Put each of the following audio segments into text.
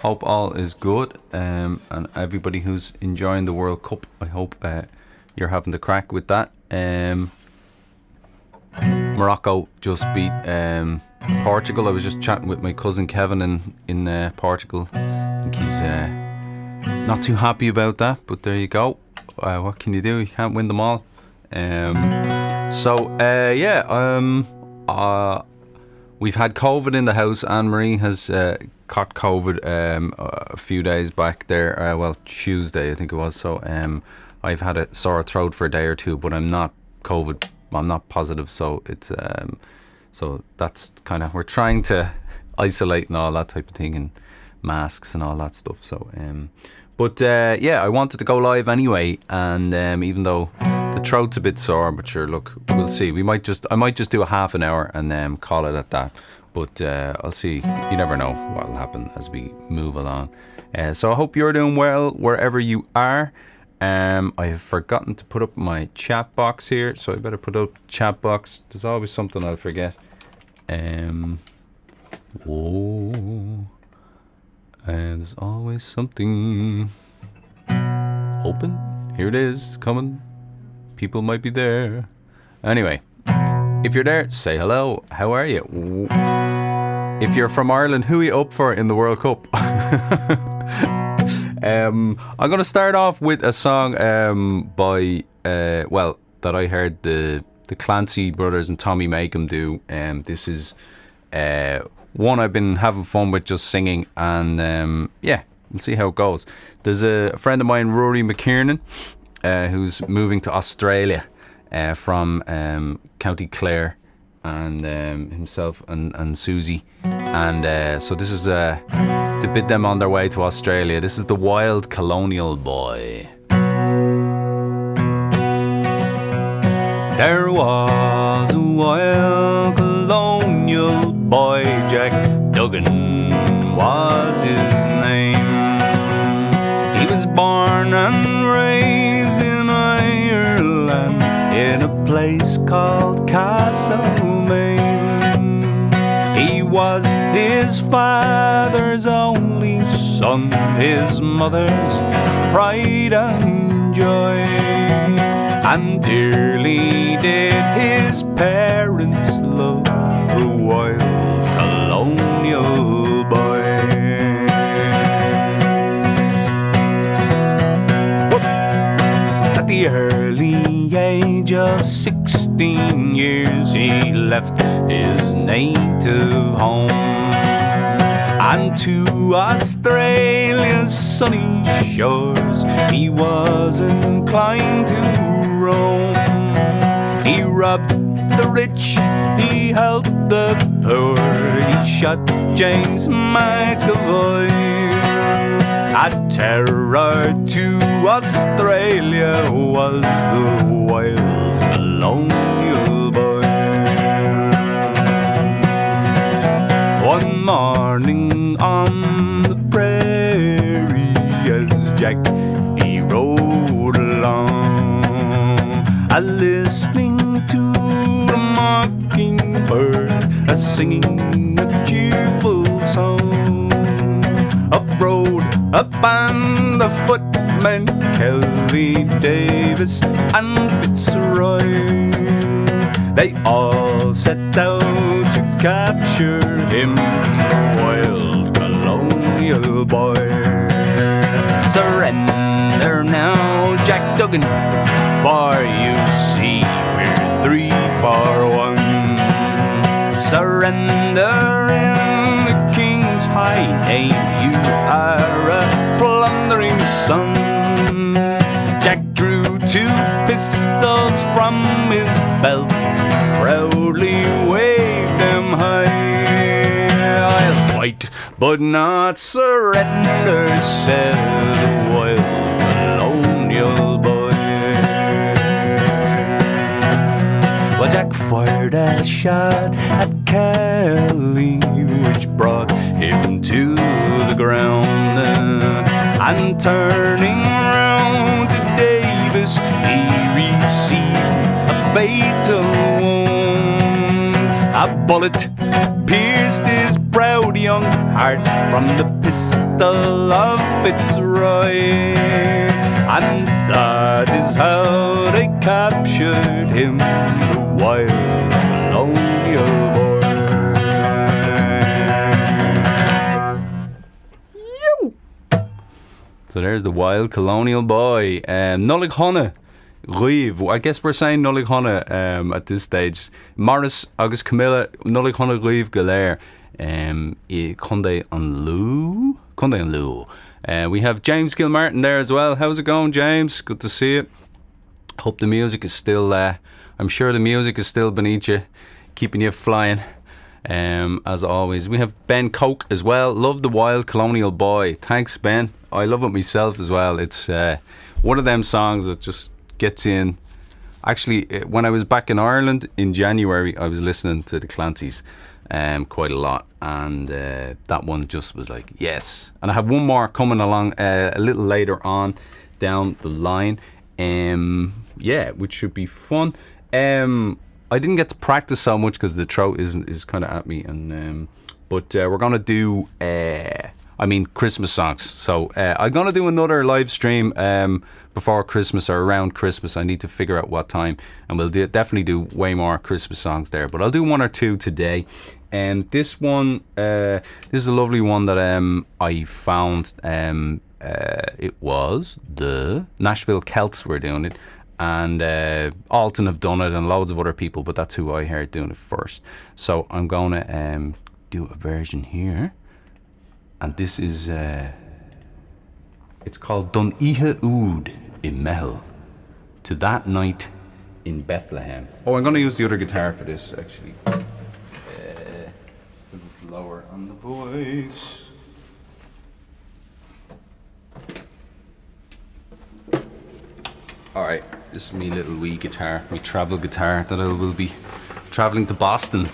Hope all is good. And everybody who's enjoying the World Cup, I hope you're having the crack with that. Morocco just beat Portugal. I was just chatting with my cousin Kevin in Portugal. I think he's not too happy about that, but there you go. What can you do? You can't win them all. We've had COVID in the house. Anne-Marie has caught COVID a few days back there. Tuesday I think it was. So I've had a sore throat for a day or two, but I'm not COVID. I'm not positive. So it's so that's kind of, we're trying to isolate and all that type of thing, and masks and all that stuff. So I wanted to go live anyway, and even though the throat's a bit sore, but sure, look, we'll see. I might just do a half an hour and call it at that. But I'll see. You never know what will happen as we move along. So I hope you're doing well wherever you are. I have forgotten to put up my chat box here, so I better put up chat box. There's always something I'll forget. There's always something. Open. Here it is, coming. People might be there. Anyway, if you're there, say hello. How are you? If you're from Ireland, who are you up for in the World Cup? I'm going to start off with a song that I heard the Clancy brothers and Tommy Makem do. This is one I've been having fun with, just singing, and we'll see how it goes. There's a friend of mine, Rory McKiernan, who's moving to Australia from County Clare, and himself and Susie, and so this is to bid them on their way to Australia. This is the Wild Colonial Boy. There was a wild colonial boy, Jack Duggan was his name. He was born and raised in Ireland, in a place called Castlemaine. He was his father's only son, his mother's pride and joy, and dearly did his parents love the wild colonial boy. At the early age of 16 years, he left his native home and to Australia's sunny shores he was inclined to roam. He robbed the rich, he helped the poor, he shot James McAvoy. A terror to Australia was the wild colonial boy. One morning on the prairie, as Jack he rode along, listening to the mockingbird, singing a cheerful song. Up rode a band of footmen, Kelly, Davis and Fitzroy. They all set out to capture him, wild colonial boy. Surrender now, Jack Duggan, for you see we're 3 for 1. Surrender in the king's high name, you are a plundering son. Jack drew 2 pistols from his belt, proudly waved them high. I'll fight but not surrender, said the wild colonial boy. Well, Jack fired a shot at Kelly, which brought him to the ground, and turning round to Davis, he received a fatal wound. A bullet pierced his brow, the young heart from the pistol of Fitzroy. And that is how they captured him, the wild colonial boy. So there's the wild colonial boy. Nullig Honna Riv. I guess we're saying Nullig Honna at this stage. Morris August Camilla Nullig Honna Riv Galer. Conde on Lou. Conde on Lou. We have James Gilmartin there as well. How's it going, James? Good to see you. Hope the music is still I'm sure the music is still beneath you, keeping you flying. As always, we have Ben Coke as well. Love the wild colonial boy. Thanks, Ben. I love it myself as well. It's one of them songs that just gets in. Actually, when I was back in Ireland in January, I was listening to the Clancys quite a lot, and that one just was like, yes. And I have one more coming along a little later on down the line, which should be fun. I didn't get to practice so much because the throat is kind of at me, and but we're gonna do Christmas songs. So I'm gonna do another live stream before Christmas or around Christmas. I need to figure out what time, and we'll definitely do way more Christmas songs there. But I'll do one or two today. And this one, this is a lovely one that I found. It was the Nashville Celts were doing it. And Alton have done it, and loads of other people, but that's who I heard doing it first. So I'm going to do a version here. And this is, it's called Dun Ihe Ood I Mehel, to that night in Bethlehem. Oh, I'm going to use the other guitar for this, actually. Lower on the voice. Alright, this is my little wee guitar, my travel guitar that I will be travelling to Boston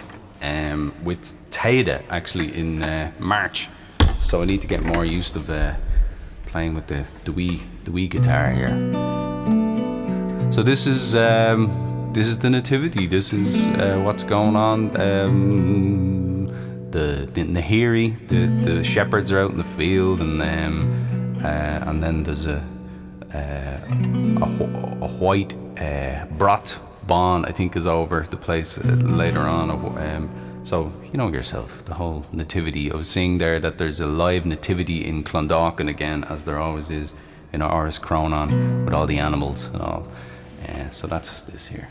with Taida actually in March. So I need to get more used to playing with the wee guitar here. So this is the nativity. This is what's going on. The Nahiri, the shepherds are out in the field, and then there's a white brat bond, I think, is over the place later on. So you know yourself, the whole nativity. I was seeing there that there's a live nativity in Clondalkin again, as there always is in Áras Cronan, with all the animals and all. So that's this here.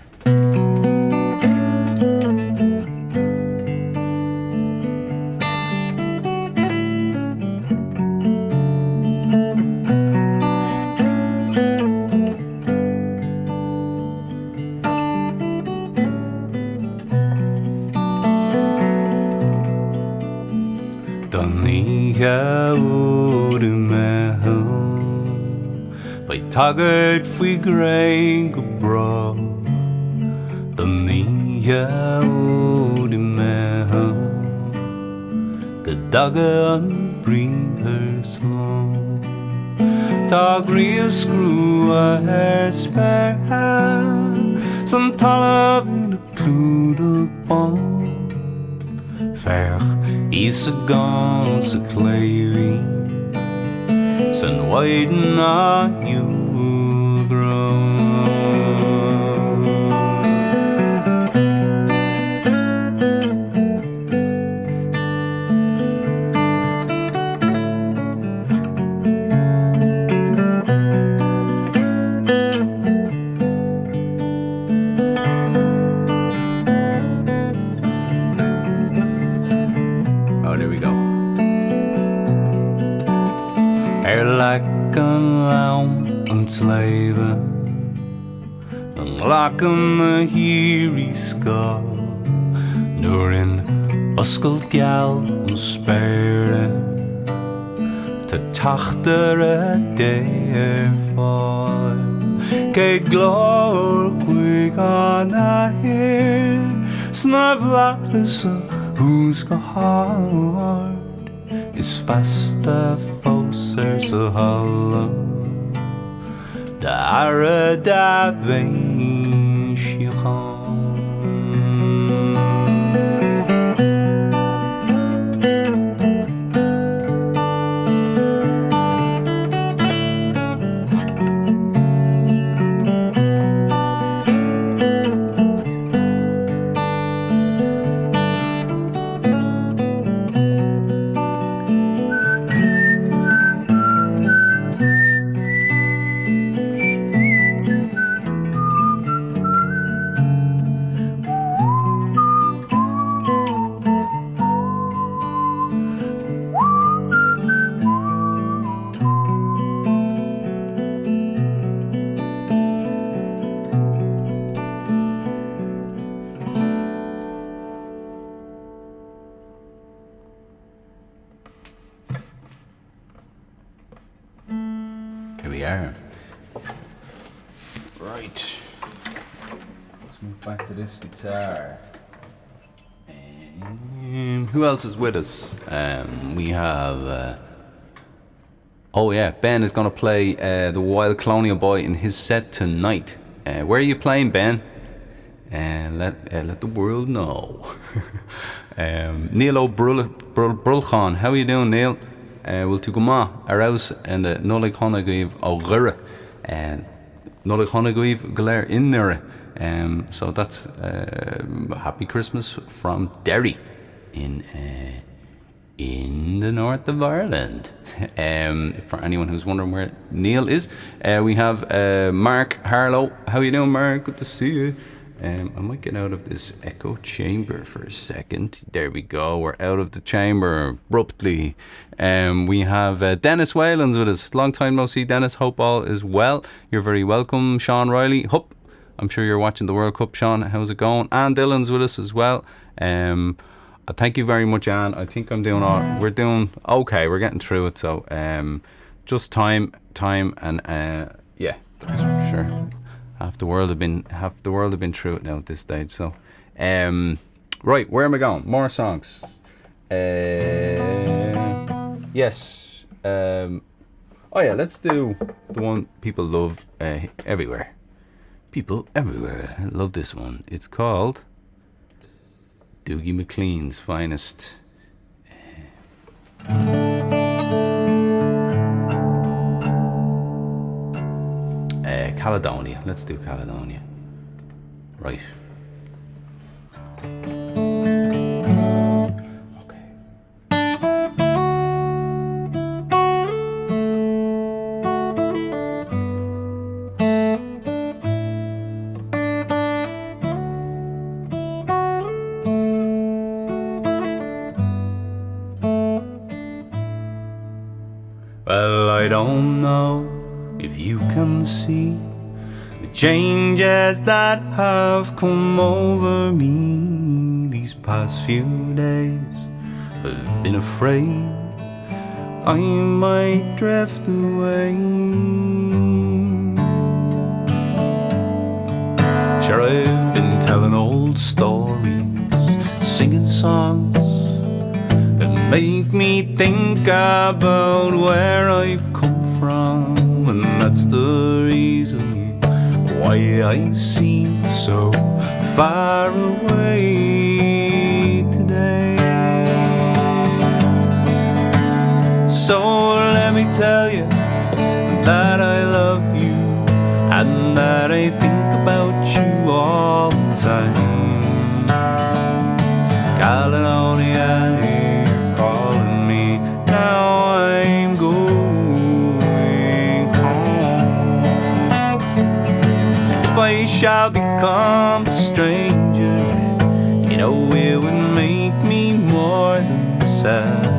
Taggart fwy grey go bra, den nye ord I meha, gedagge an bryher slå. Ta gryr skrua her sperra, som taler vil klod og bånd. Fær I så ganske kleivi, sen widen a you'll grow. There we go. Like a lamb and slave, and like a hiri ska, nor in uskald gal and spare, to tachter a day fall. Ke glor quick on a hair, snav latless who's go hard. Is faste fosser så hallo der da vensje we are. Right. Let's move back to this guitar. Who else is with us? We have... oh yeah, Ben is going to play the Wild Colonial Boy in his set tonight. Where are you playing, Ben? Let the world know. Neil O'Brulchan, how are you doing, Neil? Will tu goma arouse and the Nolig Honagweave O'Gura and Nolig Honagweave Galer in there. So that's happy Christmas from Derry in the north of Ireland. For anyone who's wondering where Neil is, we have Mark Harlow. How you doing, Mark? Good to see you. I might get out of this echo chamber for a second. There we go. We're out of the chamber abruptly. We have Dennis Whalens with us. Long time no see, Dennis. Hope all is well. You're very welcome, Sean Reilly. Hope I'm sure you're watching the World Cup, Sean. How's it going? Anne Dillon's with us as well. Thank you very much, Anne. I think I'm doing all. We're doing okay. We're getting through it. So just time, and yeah, that's for sure. Half the world have been through it now at this stage. So, right, where am I going? More songs. Yes. Oh yeah, let's do the one people love everywhere. People everywhere love this one. It's called Dougie MacLean's Finest. Caledonia. Let's do Caledonia. Right. Okay. Well, I don't know if you can see the changes that have come over me these past few days. I've been afraid I might drift away. Sure, I've been telling old stories, singing songs that make me think about where I've come from, and that's the reason why I seem so far away today. So let me tell you that I love you and that I think about you all the time. Caledonia, you're calling me, now I'm going home. If I shall become a stranger, you know it would make me more than sad.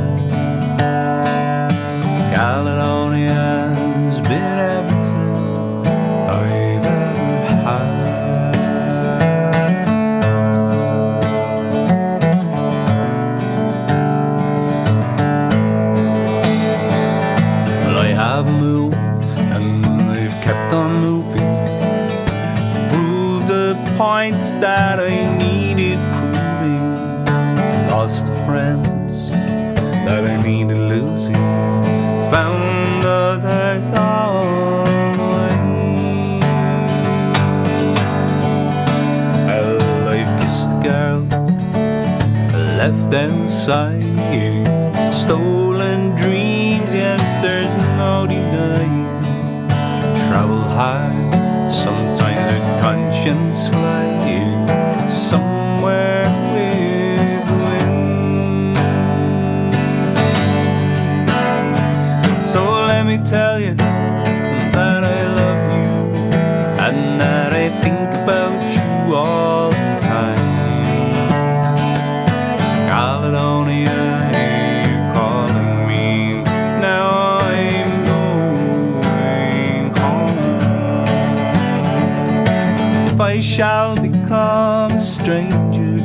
Caledonia's been everything I've ever had. Well, I have moved and I've kept on moving to prove the points that I needed proving. Lost friends that I needed losing, found others all the way. Well, I've kissed girls, left outside, stolen dreams, yes, there's no denying. Traveled hard, sometimes with conscience flying, somewhere with the wind. So let me tell you that I love you and that I think about you all the time. Caledonia, you're calling me, now I'm going home. If I shall become a stranger,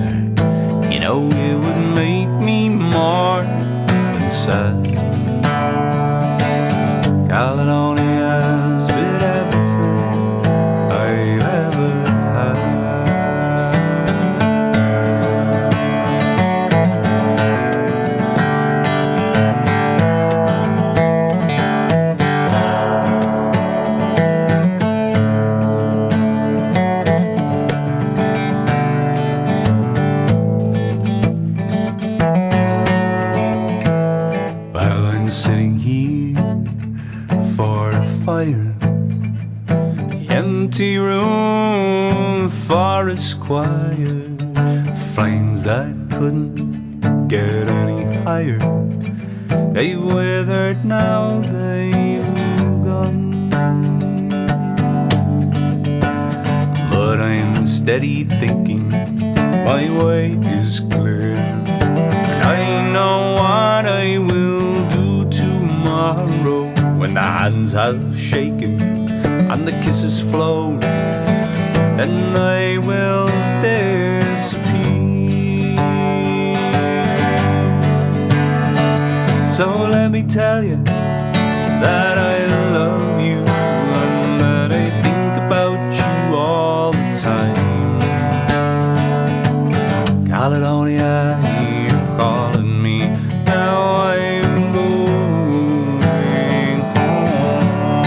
you know it would make me more than sad. Caledonia, gathering here for a fire. The empty room, forest choir, flames that couldn't get any higher. They withered now, they've gone. But I'm steady thinking my way is clear, and I know what I will do tomorrow when the hands have shaken and the kisses flown. Then I will disappear. So let me tell you that I love you and that I think about you all the time. Caledonia, you're calling me. Now I'm going home.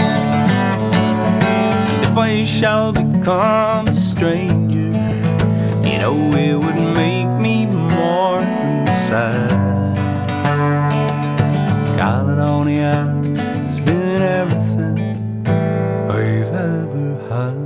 And if I shall become a stranger, you know it would make me more than sad. Caledonia has been everything I've ever had.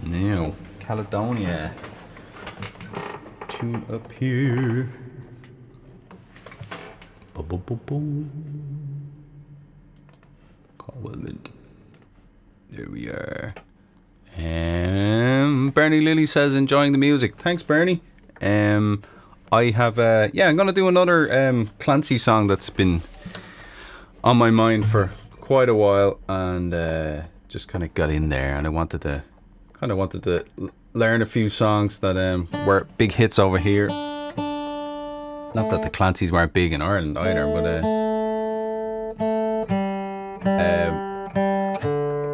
Now, Caledonia, tune up here. Colement. There we are. Bernie Lilly says enjoying the music. Thanks, Bernie. I have I'm gonna do another Clancy song that's been on my mind for quite a while, and just kind of got in there, and I wanted to learn a few songs that were big hits over here. Not that the Clancys weren't big in Ireland either, but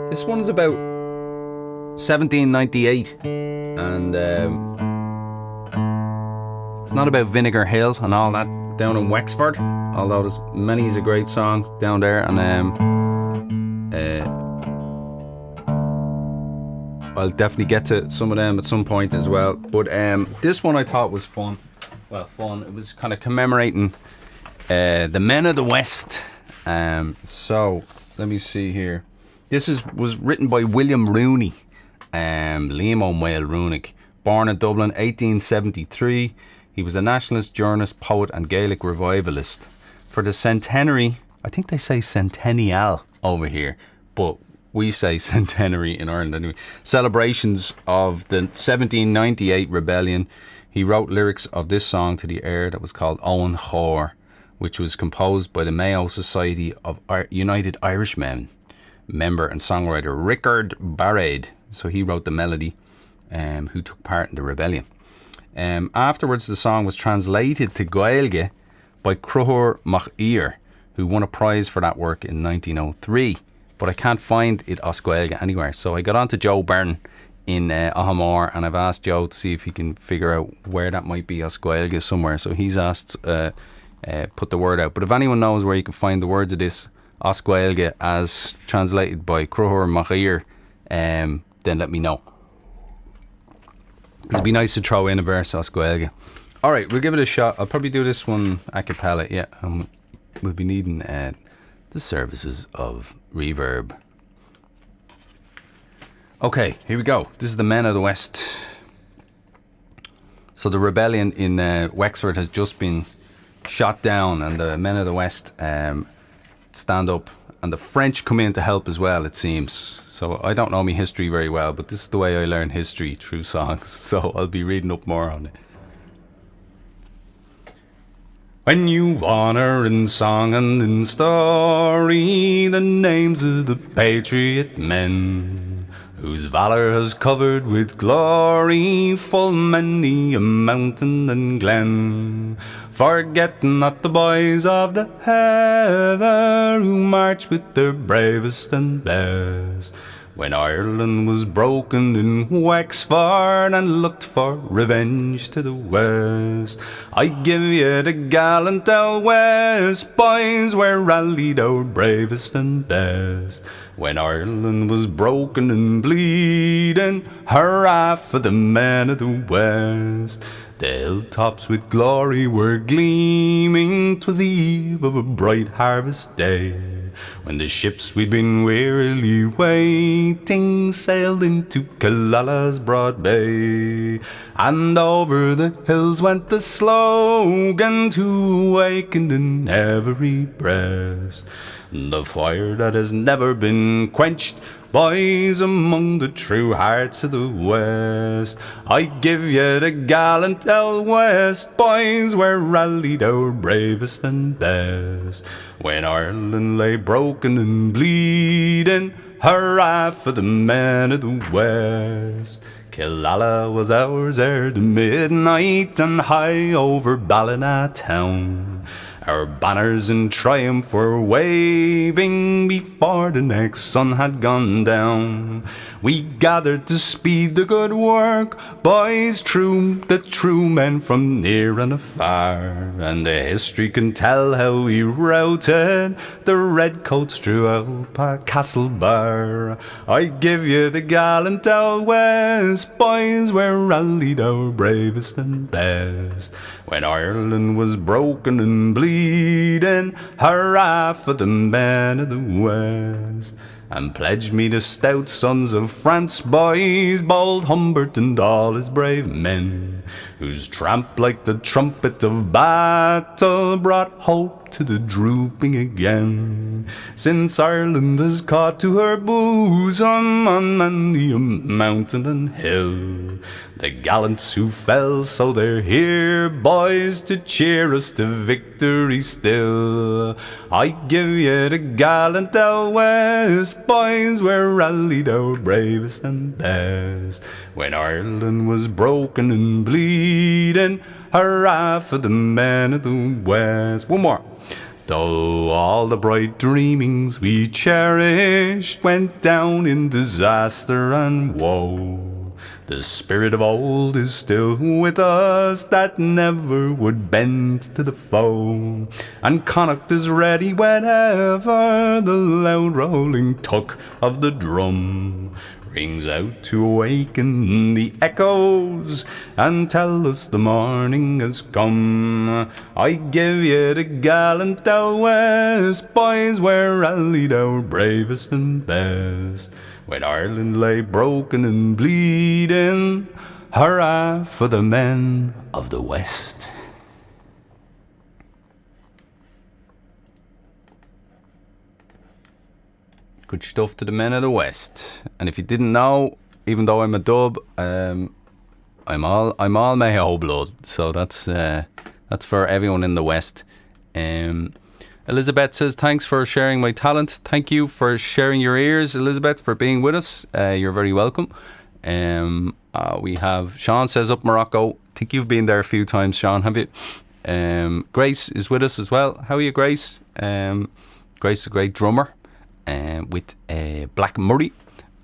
this one's about 1798, and it's not about Vinegar Hill and all that down in Wexford, although there's many's a great song down there, and I'll definitely get to some of them at some point as well. But this one I thought was fun. Well, fun. It was kind of commemorating the men of the West. So let me see here. This was written by William Rooney, Liam O'Mail Roonick, born in Dublin 1873. He was a nationalist, journalist, poet and Gaelic revivalist. For the centenary, I think they say centennial over here, but we say centenary in Ireland anyway, celebrations of the 1798 rebellion, he wrote lyrics of this song to the air that was called Owen Chor, which was composed by the Mayo Society of United Irishmen member and songwriter Richard Barrade. So he wrote the melody, who took part in the rebellion. Afterwards, the song was translated to Gaeilge by Cruthur Mac Ír, who won a prize for that work in 1903. But I can't find it as Gaeilge anywhere. So I got on to Joe Byrne in Ahamore, and I've asked Joe to see if he can figure out where that might be as Gaeilge somewhere. So he's asked, put the word out. But if anyone knows where you can find the words of this as Gaeilge as translated by Cruthur Mac Ír, then let me know. It'd be nice to throw in a verse as Gaeilge. Alright, we'll give it a shot. I'll probably do this one a cappella, yeah. We'll be needing the services of reverb. Okay, here we go. This is the Men of the West. So the rebellion in Wexford has just been shot down, and the Men of the West stand up, and the French come in to help as well, it seems. So I don't know my history very well, but this is the way I learn history, through songs. So I'll be reading up more on it. When you honor in song and in story the names of the patriot men, whose valor has covered with glory full many a mountain and glen, forgetting not the boys of the heather who march with their bravest and best, When Ireland was broken in Wexford and looked for revenge to the west, I give you the gallant out west, boys were rallied our bravest and best. When Ireland was broken and bleeding, hurrah for the men of the west. The hilltops with glory were gleaming, 'twas the eve of a bright harvest day, when the ships we'd been wearily waiting sailed into Killalla's broad bay. And over the hills went the slogan to awaken in every breast the fire that has never been quenched, boys, among the true hearts of the West. I give you the gallant El West, boys, where rallied our bravest and best. When Ireland lay broken and bleeding, hurrah for the men of the West. Killala was ours ere the midnight, and high over Ballina town our banners in triumph were waving before the next sun had gone down. We gathered to speed the good work, boys true, the true men from near and afar, and the history can tell how we routed the redcoats throughout Castlebar. I give you the gallant El West, boys, where rallied our bravest and best. When Ireland was broken and bleeding, hurrah for the men of the West. And pledged me the stout sons of France, boys, bold Humbert and all his brave men, whose tramp like the trumpet of battle brought hope to the drooping again. Since Ireland has caught to her bosom on many a mountain and hill the gallants who fell, so they're here, boys, to cheer us to victory still. I give you the gallant El West, boys, where rallied our bravest and best. When Ireland was broken and bleeding, hurrah for the men of the West. One more. Though all the bright dreamings we cherished went down in disaster and woe, the spirit of old is still with us that never would bend to the foe. And Connacht is ready whenever the loud rolling tuck of the drum rings out to awaken the echoes and tell us the morning has come. I give you the gallant El West, boys, where rallied our bravest and best. When Ireland lay broken and bleeding, hurrah for the men of the West. Good stuff to the men of the West. And if you didn't know, even though I'm a dub, I'm all Mayo blood. So that's for everyone in the West. Elizabeth says, thanks for sharing my talent. Thank you for sharing your ears, Elizabeth, for being with us. You're very welcome. We have Sean says, up Morocco. I think you've been there a few times, Sean, have you? Grace is with us as well. How are you, Grace? Grace is a great drummer with Black Murray.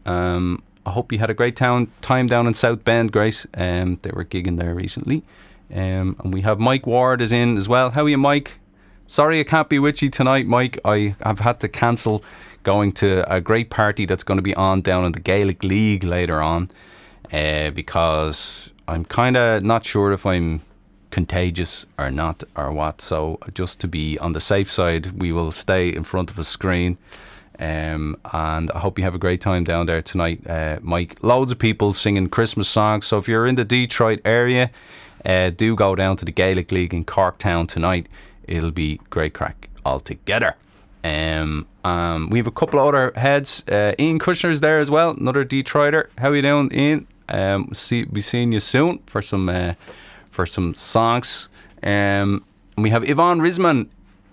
I hope you had a great time down in South Bend, Grace. They were gigging there recently. And we have Mike Ward is in as well. How are you, Mike? Sorry I can't be with you tonight, Mike. I have had to cancel going to a great party that's going to be on down in the Gaelic League later on because I'm kind of not sure if I'm contagious or not or what. So just to be on the safe side, we will stay in front of a screen. And I hope you have a great time down there tonight, Mike. Loads of people singing Christmas songs. So if you're in the Detroit area, do go down to the Gaelic League in Corktown tonight. It'll be great crack altogether. We have a couple of other heads. Ian Kushner's there as well, another Detroiter. How are you doing, Ian? Be seeing you soon for some songs. And we have Yvonne Risman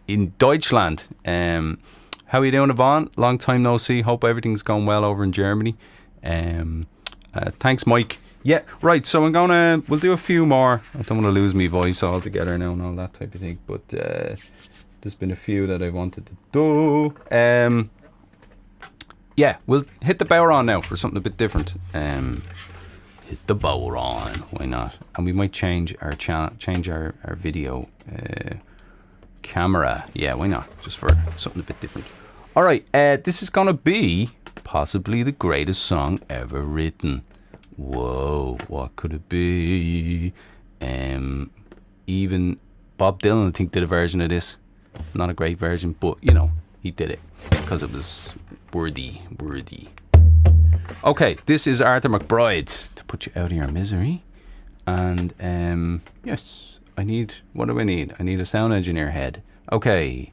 in Deutschland. How are you doing, Yvonne? Long time no see. Hope everything's going well over in Germany. Thanks, Mike. Yeah, right, so we'll do a few more. I don't want to lose my voice altogether now and all that type of thing, but there's been a few that I wanted to do. yeah, we'll hit the Bowron now for something a bit different. Hit the Bowron, why not? And we might change our channel, change our video camera. Yeah, why not? Just for something a bit different. All right, this is gonna be possibly the greatest song ever written. Whoa, what could it be? Even Bob Dylan, I think, did a version of this. Not a great version, but you know, he did it because it was worthy. Okay, this is Arthur McBride, to put you out of your misery. And yes, what do I need? I need a sound engineer head. Okay.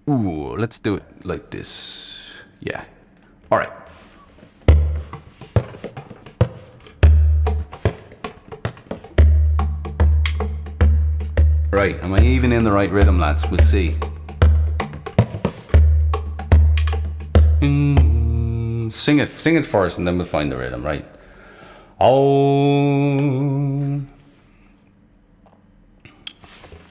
Ooh, let's do it like this. Yeah. All right. Right, am I even in the right rhythm, lads? We'll see. Sing it first, and then we'll find the rhythm. Right. Oh,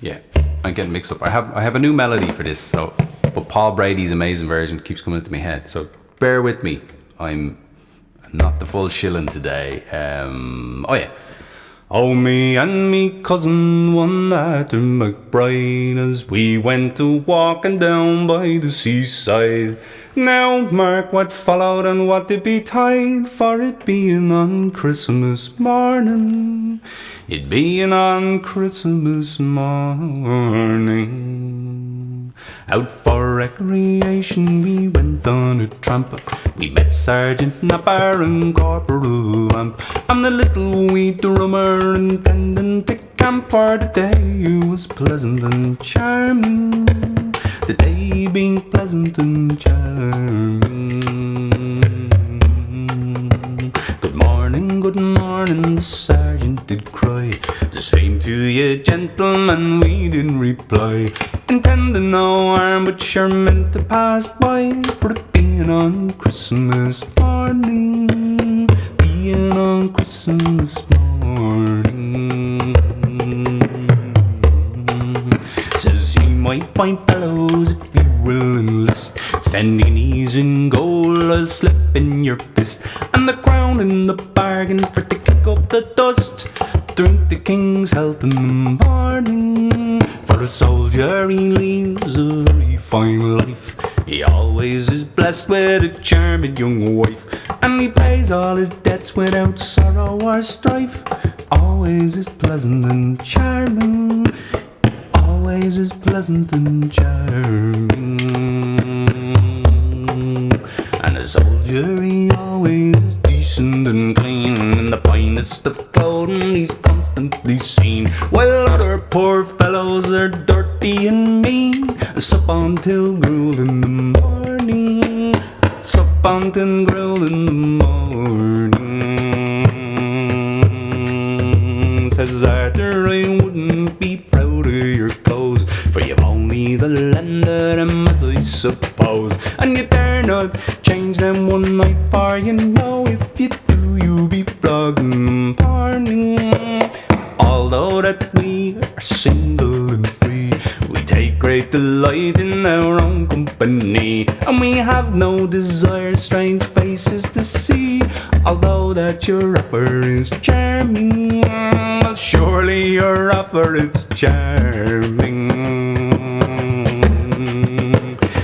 yeah. I'm getting mixed up. I have a new melody for this, so but Paul Brady's amazing version keeps coming into my head. So bear with me. I'm not the full shilling today. Oh yeah. Oh, me and me cousin, one Arthur McBride, as we went to walking down by the seaside. Now mark what followed and what did betide, for it being on Christmas morning. It being on Christmas morning. Out for recreation we went on a tramp. We met Sergeant Napper and Corporal Lamp, and the little wee drummer intending to camp for the day. It was pleasant and charming, the day being pleasant and charming. Good morning, the sergeant did cry. The same to you, gentlemen, we did reply. Intending no harm, but sure meant to pass by, for it being on Christmas morning. Being on Christmas morning. Says he might find fellows if you will enlist. Standing knees in gold, I'll slip in your fist, and the crown in the bargain for to kick up the dust. Drink the king's health in the morning. For a soldier he leads a very fine life. He always is blessed with a charming young wife, and he pays all his debts without sorrow or strife. Always is pleasant and charming. Always is pleasant and charming. And a soldier he always is decent and clean. In the finest of clothing he's constantly seen, while other poor fellows are dirty and mean. Sup until gruel in the morning. Sup until gruel in the morning. Says Arthur, I wouldn't be proud of your clothes, for you've only the lender them, as I suppose. And you dare not change them one night, for you know if you do you'll be flogging and parning. Although that we are single and free, we take great delight in our own company, and we have no desire strange faces to see. Although that your offer is charming, well, surely your offer is charming.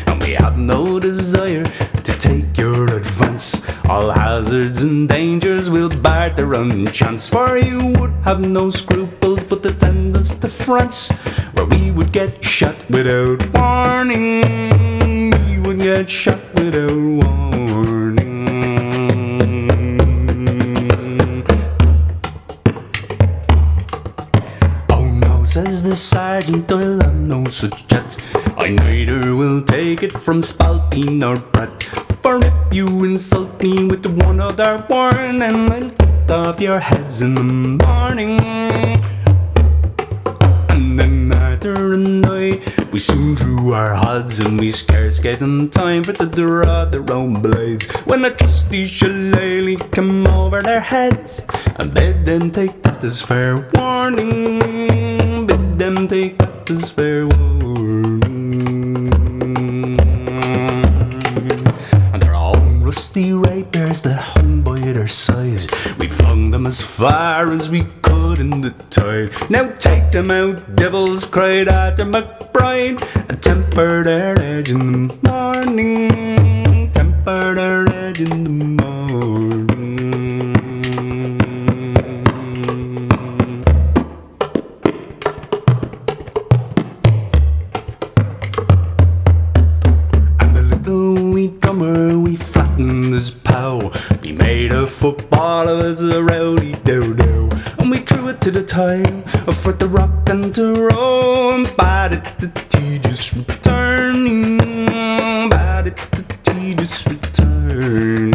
And we have no desire to take your advance. All hazards and dangers we'll barter on chance, for you would have no scruples but attend us to France, where we would get shot without warning. We would get shot without warning. Oh no, says the sergeant, I'll have no such chat. I neither will take it from Spalpeen nor Pratt, for if you insult me with one other word, then I'll cut off your heads in the morning. And then Arthur and I, we soon drew our odds, and we scarce gave them time for to draw their own blades, when a trusty shillelagh came over their heads, and bid them take that as fair warning. Bid them take that as fair warning. down by their sides. We flung them as far as we could in the tide. Now take them out, devils, cried Arthur McBride, and temper their edge in the morning. Temper their edge in the morning. We flattened his pow. We made a football of his rowdy dodo, and we threw it to the time for the rock and to roll. And bad it the tea just returning. Bad it the tea just returning.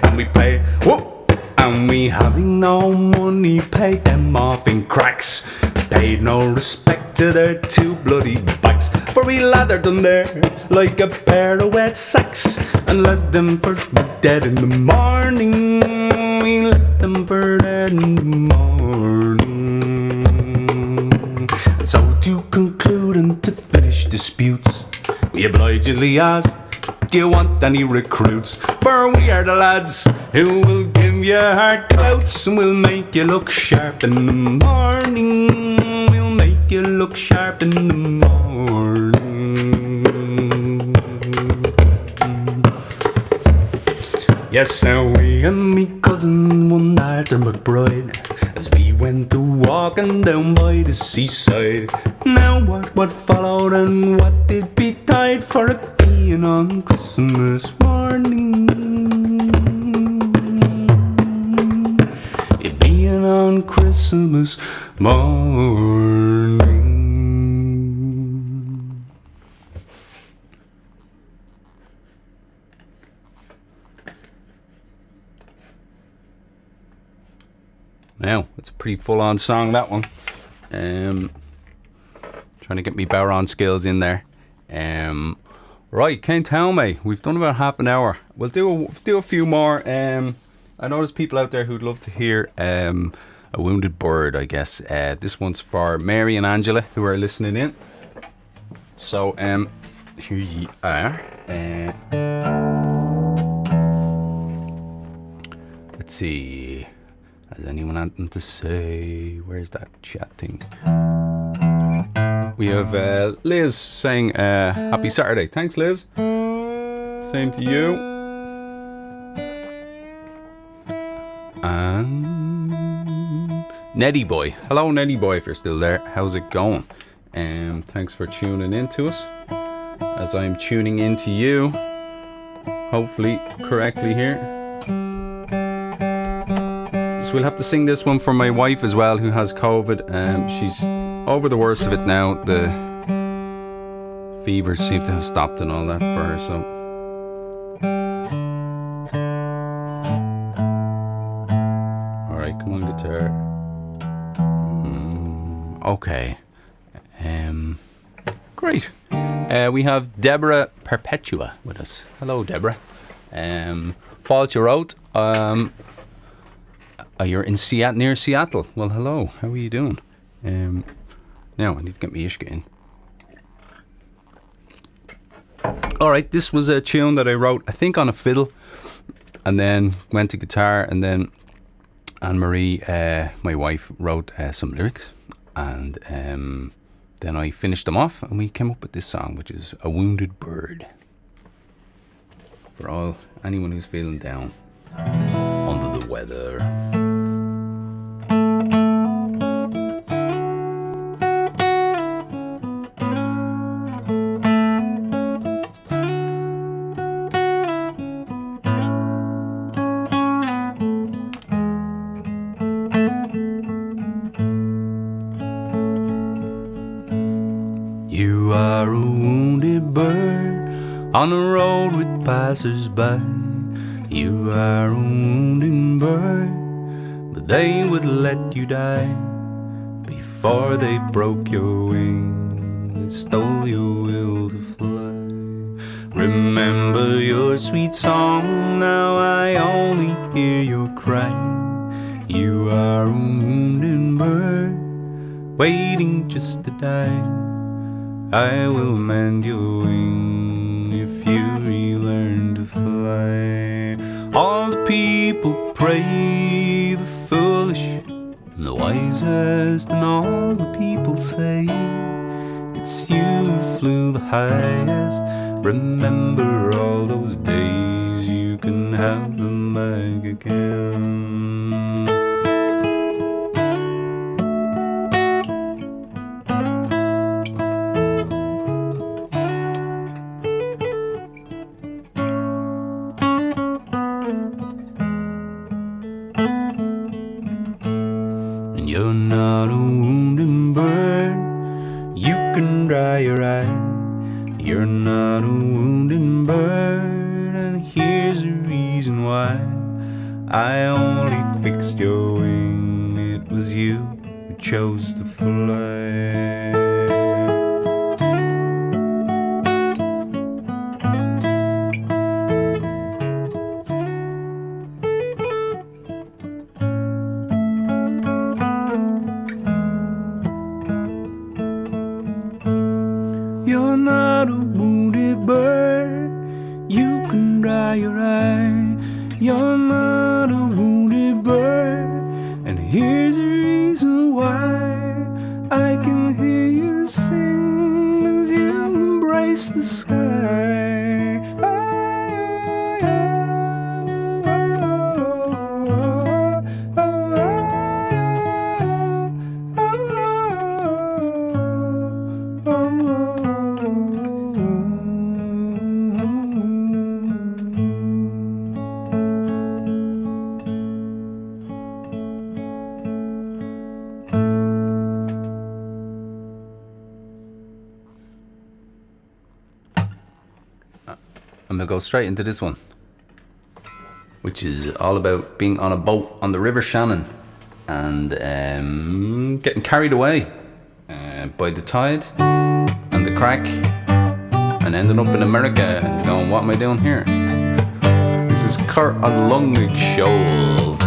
And we pay, whoop, and we having no money, paid them off in cracks. Paid no respect to their two bloody backs, for we lathered them there like a pair of wet sacks, and led them for dead in the morning. We led them for dead in the morning. And so to conclude and to finish disputes, we obligingly asked, do you want any recruits? For we are the lads who will give you hard clouts, and we'll make you look sharp in the morning. We'll make you look sharp in the morning. Yes, now we and me cousin one Arthur McBride, as we went to walking down by the seaside. Now what followed and what did betide, for it being on Christmas morning. It being on Christmas morning. Now, it's a pretty full-on song, that one. Trying to get me Baron skills in there. Right, can't tell me. We've done about half an hour. We'll do a few more. I know there's people out there who'd love to hear A Wounded Bird, I guess. This one's for Mary and Angela, who are listening in. So, here ye are. Let's see. Has anyone anything to say? Where's that chat thing? We have Liz saying happy Saturday. Thanks, Liz. Same to you. And Neddy Boy. Hello, Neddy Boy, if you're still there. How's it going? Thanks for tuning in to us, as I'm tuning in to you. Hopefully correctly here. So we'll have to sing this one for my wife as well, who has COVID. She's over the worst of it now. The fevers seem to have stopped and all that for her. So all right, come on, guitar. Okay. Great. We have Deborah Perpetua with us. Hello, Deborah. Fault you wrote. You're in near Seattle. Well, hello. How are you doing? Now I need to get my ishka in. All right, this was a tune that I wrote, I think, on a fiddle, and then went to guitar, and then Anne-Marie, my wife, wrote some lyrics, and then I finished them off, and we came up with this song, which is A Wounded Bird, for anyone who's feeling down, under the weather. You are a wounded bird on the road with passers-by. You are a wounded bird, but they would let you die before they broke your wing. They stole your will to fly. Remember your sweet song, now I only hear your cry. You are a wounded bird, waiting just to die. I will mend your wing if you relearn to fly. people pray, the foolish and the wisest, and all the people say it's you who flew the highest. Remember all those days, you can have them back again. You're not a wounded bird, you can dry your eye. You're not a wounded bird, and here's the reason why. I only fixed your wing, it was you who chose to fly. You're not a wounded bird, you can dry your eye. You're not a wounded bird, and here's the reason why. I can hear you sing as you embrace the sky. I'm gonna go straight into this one, which is all about being on a boat on the River Shannon and getting carried away by the tide and the crack and ending up in America and going, what am I doing here? This is Kurt on Lungig Shoal.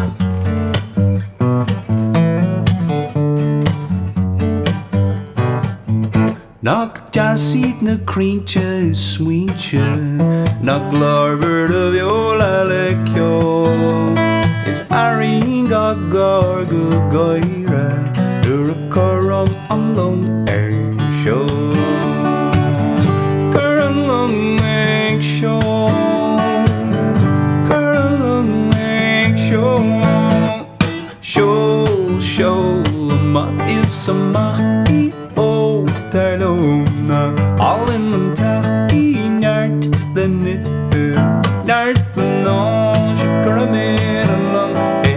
Knock jasit na creature sweetje, knock larver de viola lekjo. Is aringa gargo goira, urakaram on long egg show. Current long egg show, current long egg show. Show, ma is a ma. All in the town, nart the nit, nart the no, shikaramid along a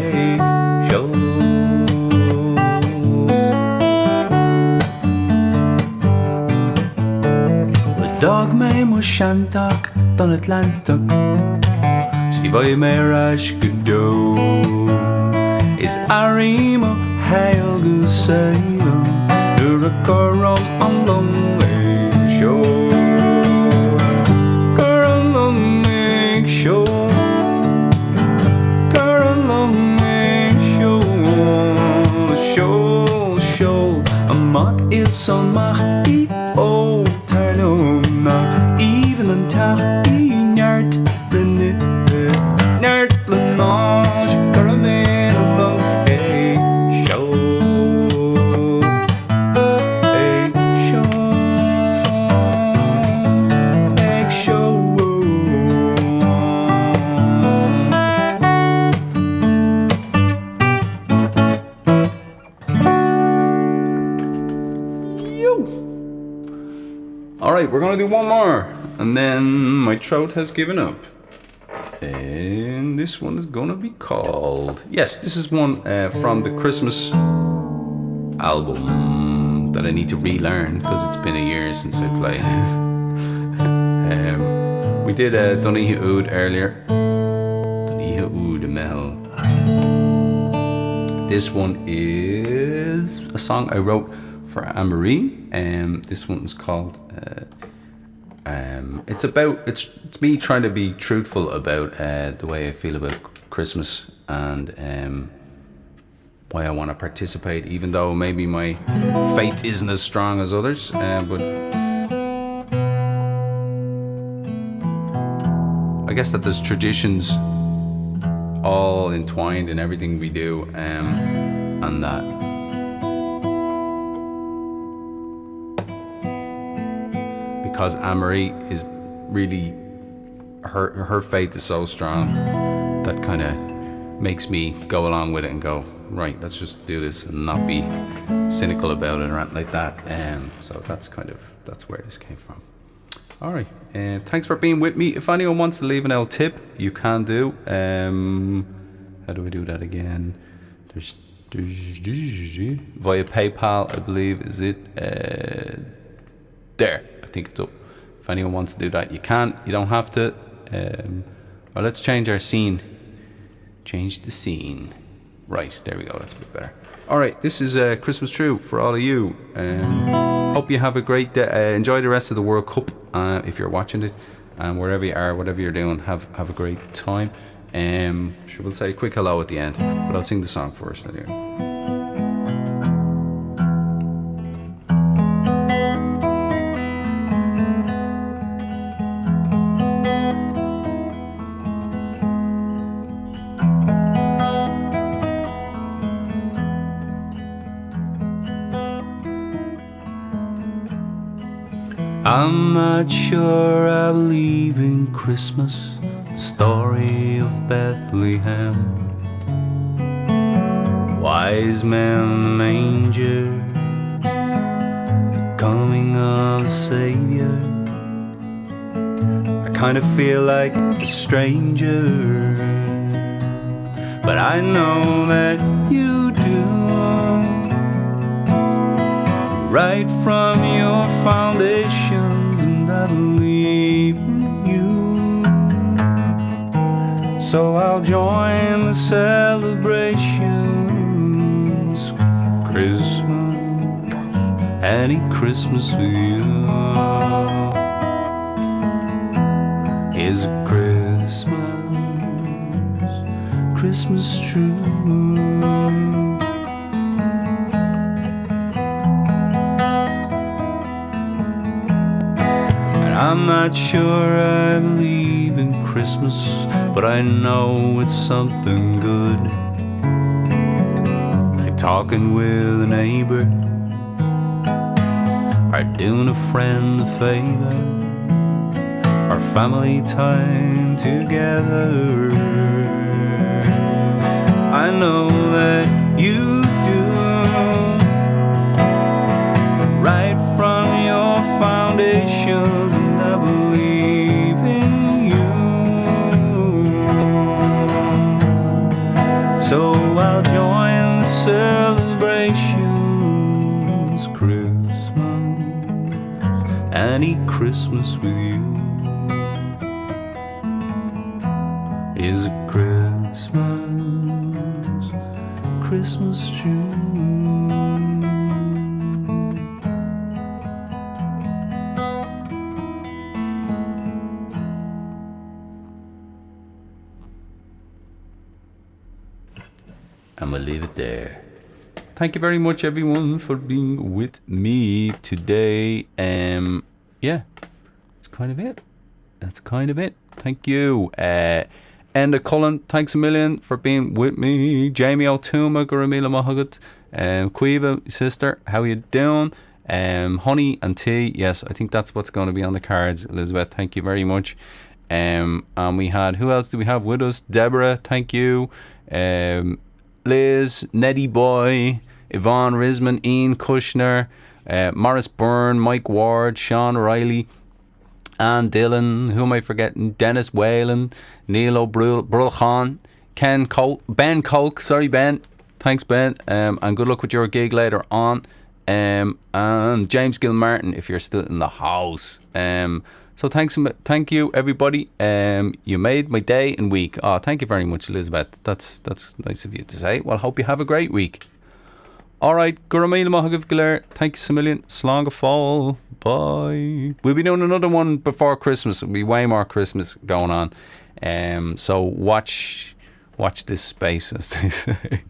show. The dog may mo shantak, don Atlantic, si boy may rash kudo. Is Arimo hail gusaino, urakaram on long show. Current long egg show, current long egg show. Show, a mock is on my oh, Tarnona, even on Tari, Nart, the nit, Nart, the nage, caramel, long egg show. Alright, we're gonna do one more, and then my throat has given up. And this one is gonna be called... Yes, this is one from the Christmas album that I need to relearn because it's been a year since I played it. We did Duniha Oud earlier. Duniha Oud Mel. This one is a song I wrote for Anne-Marie. This one's called it's me trying to be truthful about the way I feel about Christmas and why I want to participate, even though maybe my faith isn't as strong as others, but I guess that there's traditions all entwined in everything we do, and that. Because Anne-Marie is really, her faith is so strong that kind of makes me go along with it and go, right, let's just do this and not be cynical about it or anything like that. So that's where this came from. All right, thanks for being with me. If anyone wants to leave an old tip, you can do. How do we do that again? There's via PayPal, I believe, is it? There, I think it's up. If anyone wants to do that, you can. You don't have to. Well, let's change our scene. Change the scene. Right, there we go. That's a bit better. All right, this is Christmas True for all of you. Hope you have a great day. Enjoy the rest of the World Cup if you're watching it. And wherever you are, whatever you're doing, have a great time. Sure, we'll say a quick hello at the end, but I'll sing the song first anyway. I'm not sure I believe in Christmas, the story of Bethlehem. Wise men in the manger, the coming of the Savior. I kind of feel like a stranger, but I know that you do. Right from your foundations, and I believe in you. So I'll join the celebrations. Christmas, any Christmas with you is a Christmas true. I'm not sure I believe in Christmas, but I know it's something good. Like talking with a neighbor, or doing a friend a favor, or family time together. I know that you do. Right from your foundations, I believe in you. So I'll join the celebrations. Christmas, any Christmas with you is a Christmas true. And we'll leave it there. Thank you very much, everyone, for being with me today. Yeah, that's kind of it. Thank you. Enda Cullen, thanks a million for being with me. Jamie O'Tuma, Guramila Mahagat. Quiva, sister, how you doing? Honey and tea, yes, I think that's what's going to be on the cards. Elizabeth, thank you very much. And we had, who else do we have with us? Deborah, thank you. Liz, Neddy Boy, Yvonne Risman, Ian Kushner, Morris Byrne, Mike Ward, Sean Riley, Ann Dillon, who am I forgetting? Dennis Whalen, Neil O'Brulchan, Ben Colk, sorry Ben, thanks Ben, and good luck with your gig later on, and James Gilmartin if you're still in the house. So thank you everybody. You made my day and week. Oh, thank you very much, Elizabeth. That's nice of you to say. Well, hope you have a great week. All right, Guramila Mahagav Galer, thanks a million. Slán go fóill. Bye. We'll be doing another one before Christmas. There'll be way more Christmas going on. So watch this space, as they say.